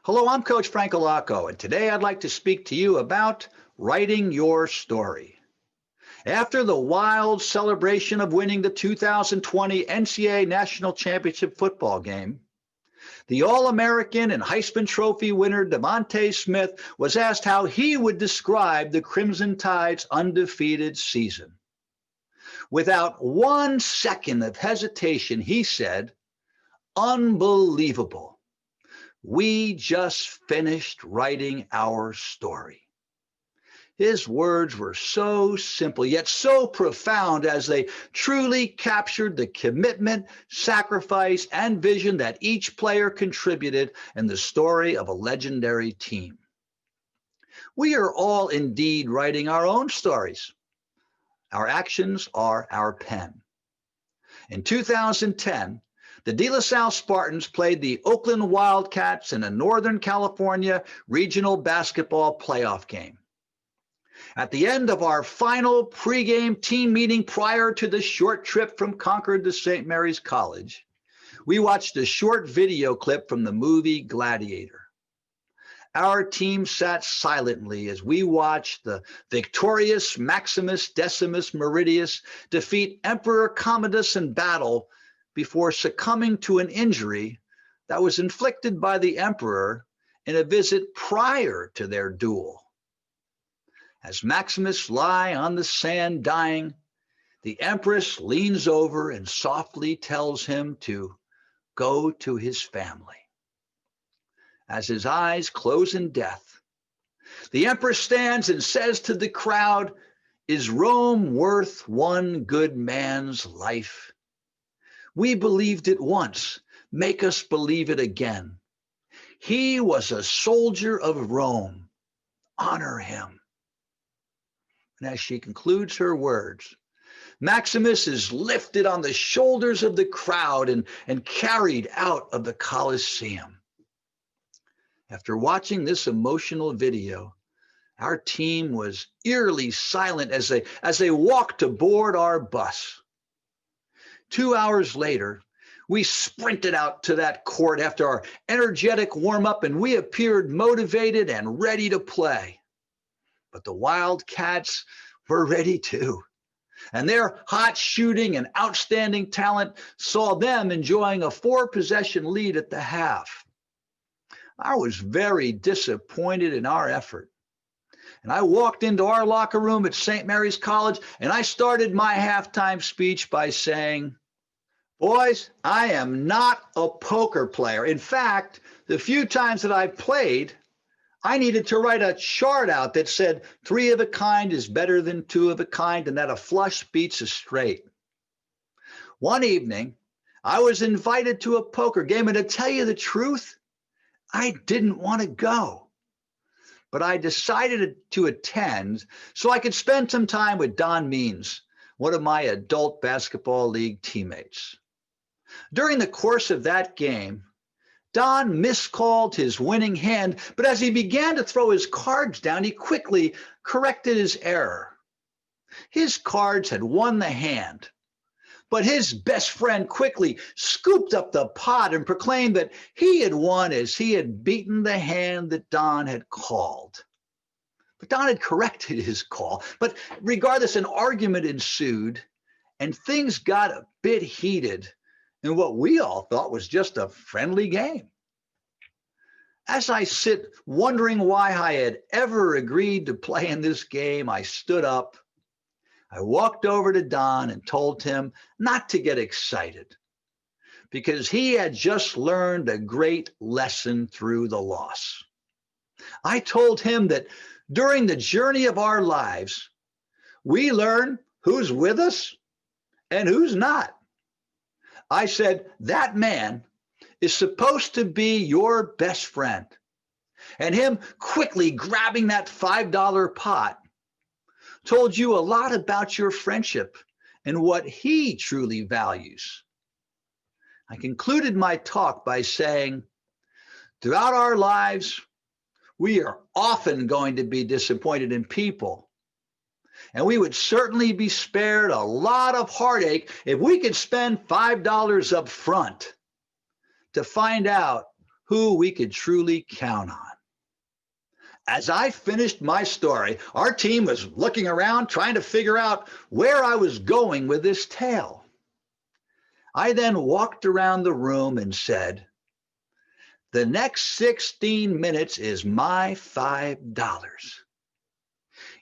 Hello, I'm Coach Frank Allocco, and today I'd like to speak to you about writing your story. After the wild celebration of winning the 2020 NCAA National Championship football game, the All-American and Heisman Trophy winner DeVonta Smith was asked how he would describe the Crimson Tide's undefeated season. Without 1 second of hesitation, he said, "Unbelievable. We just finished writing our story." His words were so simple, yet so profound as they truly captured the commitment, sacrifice, and vision that each player contributed in the story of a legendary team. We are all indeed writing our own stories. Our actions are our pen. In 2010, the De La Salle Spartans played the Oakland Wildcats in a Northern California regional basketball playoff game. At the end of our final pregame team meeting prior to the short trip from Concord to St. Mary's College, we watched a short video clip from the movie Gladiator. Our team sat silently as we watched the victorious Maximus Decimus Meridius defeat Emperor Commodus in battle before succumbing to an injury that was inflicted by the emperor in a visit prior to their duel. As Maximus lies on the sand dying, the empress leans over and softly tells him to go to his family. As his eyes close in death, the empress stands and says to the crowd, "Is Rome worth one good man's life? We believed it once. Make us believe it again. He was a soldier of Rome. Honor him." And as she concludes her words, Maximus is lifted on the shoulders of the crowd and carried out of the Colosseum. After watching this emotional video, our team was eerily silent as they walked aboard our bus. 2 hours later, we sprinted out to that court after our energetic warm-up, and we appeared motivated and ready to play. But the Wildcats were ready too, and their hot shooting and outstanding talent saw them enjoying a 4-possession lead at the half. I was very disappointed in our effort, and I walked into our locker room at St. Mary's College, and I started my halftime speech by saying, "Boys, I am not a poker player. In fact, the few times that I've played, I needed to write a chart out that said 3 of a kind is better than 2 of a kind and that a flush beats a straight." One evening, I was invited to a poker game, and to tell you the truth, I didn't want to go. But I decided to attend so I could spend some time with Don Means, one of my adult basketball league teammates. During the course of that game, Don miscalled his winning hand, but as he began to throw his cards down, he quickly corrected his error. His cards had won the hand, but his best friend quickly scooped up the pot and proclaimed that he had won as he had beaten the hand that Don had called. But Don had corrected his call. But regardless, an argument ensued, and things got a bit heated in what we all thought was just a friendly game. As I sit wondering why I had ever agreed to play in this game, I stood up. I walked over to Don and told him not to get excited because he had just learned a great lesson through the loss. I told him that during the journey of our lives, we learn who's with us and who's not. I said, that man is supposed to be your best friend. And him quickly grabbing that $5 pot told you a lot about your friendship and what he truly values. I concluded my talk by saying, throughout our lives, we are often going to be disappointed in people. And we would certainly be spared a lot of heartache if we could spend $5 up front to find out who we could truly count on. As I finished my story, our team was looking around trying to figure out where I was going with this tale. I then walked around the room and said, "The next 16 minutes is my $5.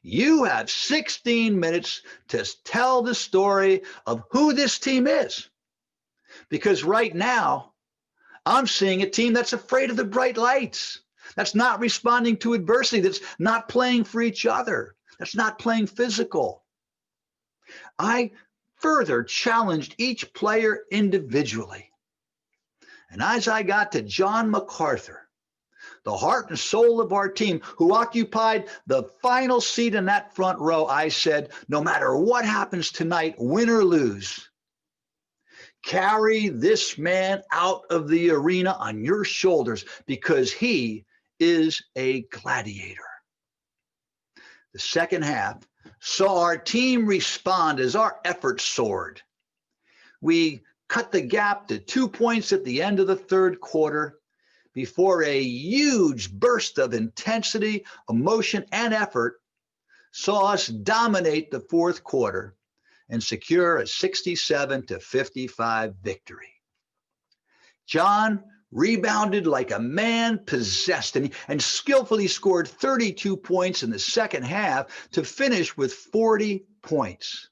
You have 16 minutes to tell the story of who this team is. Because right now, I'm seeing a team that's afraid of the bright lights, that's not responding to adversity, that's not playing for each other, that's not playing physical." I further challenged each player individually. And as I got to John MacArthur, the heart and soul of our team, who occupied the final seat in that front row, I said, "No matter what happens tonight, win or lose, carry this man out of the arena on your shoulders because he is a gladiator." The second half saw our team respond as our efforts soared. We cut the gap to 2 points at the end of the third quarter before a huge burst of intensity, emotion, and effort saw us dominate the fourth quarter and secure a 67-55 victory. John rebounded like a man possessed and skillfully scored 32 points in the second half to finish with 40 points.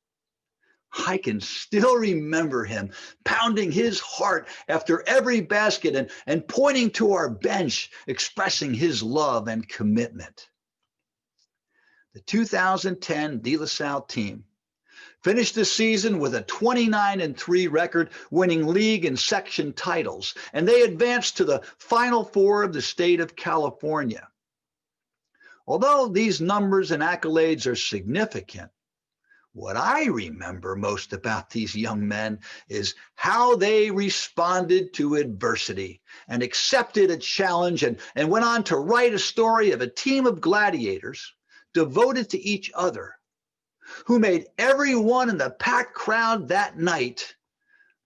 I can still remember him pounding his heart after every basket and pointing to our bench, expressing his love and commitment. The 2010 De La Salle team finished the season with a 29-3 record, winning league and section titles, and they advanced to the Final Four of the state of California. Although these numbers and accolades are significant, what I remember most about these young men is how they responded to adversity and accepted a challenge and went on to write a story of a team of gladiators devoted to each other, who made everyone in the packed crowd that night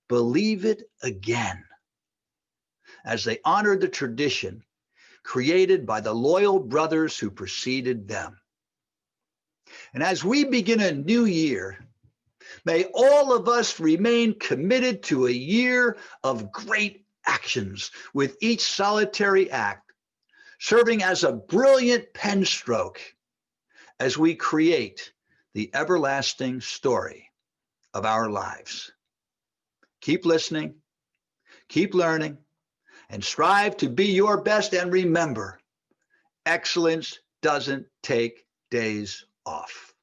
believe it again, as they honored the tradition created by the loyal brothers who preceded them. And as we begin a new year, may all of us remain committed to a year of great actions, with each solitary act serving as a brilliant pen stroke as we create the everlasting story of our lives. Keep listening, keep learning, and strive to be your best. And remember, excellence doesn't take days off.